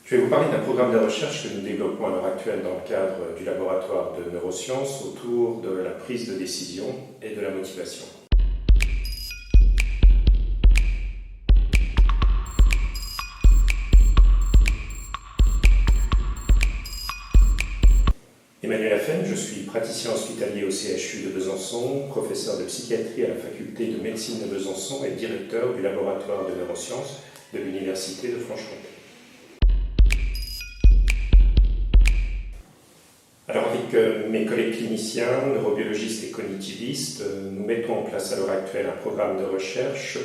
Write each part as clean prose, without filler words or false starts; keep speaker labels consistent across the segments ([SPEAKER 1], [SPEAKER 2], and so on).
[SPEAKER 1] Je vais vous parler d'un programme de recherche que nous développons à l'heure actuelle dans le cadre du laboratoire de neurosciences autour de la prise de décision et de la motivation. Emmanuel Affen, je suis praticien hospitalier au CHU de Besançon, professeur de psychiatrie à la faculté de médecine de Besançon et directeur du laboratoire de neurosciences de l'Université de Franche-Comté. Alors avec mes collègues cliniciens, neurobiologistes et cognitivistes, nous mettons en place à l'heure actuelle un programme de recherche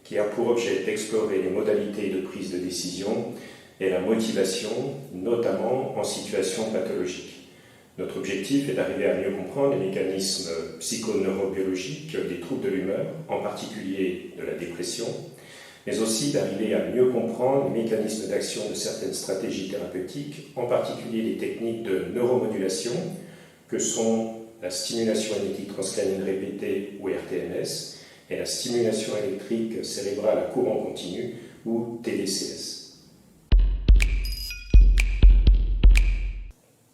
[SPEAKER 1] qui a pour objet d'explorer les modalités de prise de décision et la motivation, notamment en situation pathologique. Notre objectif est d'arriver à mieux comprendre les mécanismes psychoneurobiologiques des troubles de l'humeur, en particulier de la dépression, mais aussi d'arriver à mieux comprendre les mécanismes d'action de certaines stratégies thérapeutiques, en particulier les techniques de neuromodulation, que sont la stimulation électrique transcrânienne répétée ou RTMS, et la stimulation électrique cérébrale à courant continu ou TDCS.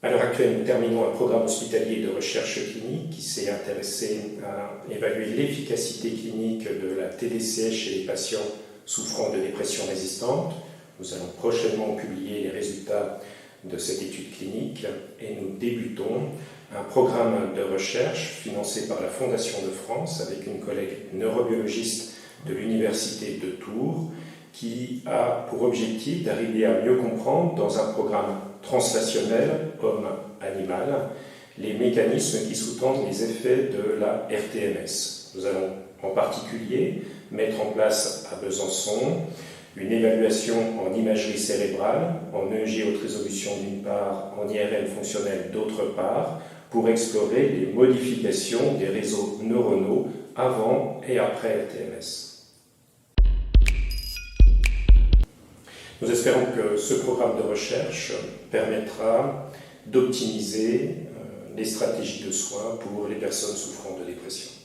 [SPEAKER 1] À l'heure actuelle, nous terminons un programme hospitalier de recherche clinique qui s'est intéressé à évaluer l'efficacité clinique de la TDCS chez les patients souffrant de dépression résistante. Nous allons prochainement publier les résultats de cette étude clinique et nous débutons un programme de recherche financé par la Fondation de France avec une collègue neurobiologiste de l'Université de Tours qui a pour objectif d'arriver à mieux comprendre dans un programme translationnel homme-animal les mécanismes qui sous-tendent les effets de la RTMS. Nous allons en particulier mettre en place à Besançon une évaluation en imagerie cérébrale, en EEG haute résolution d'une part, en IRM fonctionnel d'autre part, pour explorer les modifications des réseaux neuronaux avant et après RTMS. Nous espérons que ce programme de recherche permettra d'optimiser les stratégies de soins pour les personnes souffrant de dépression.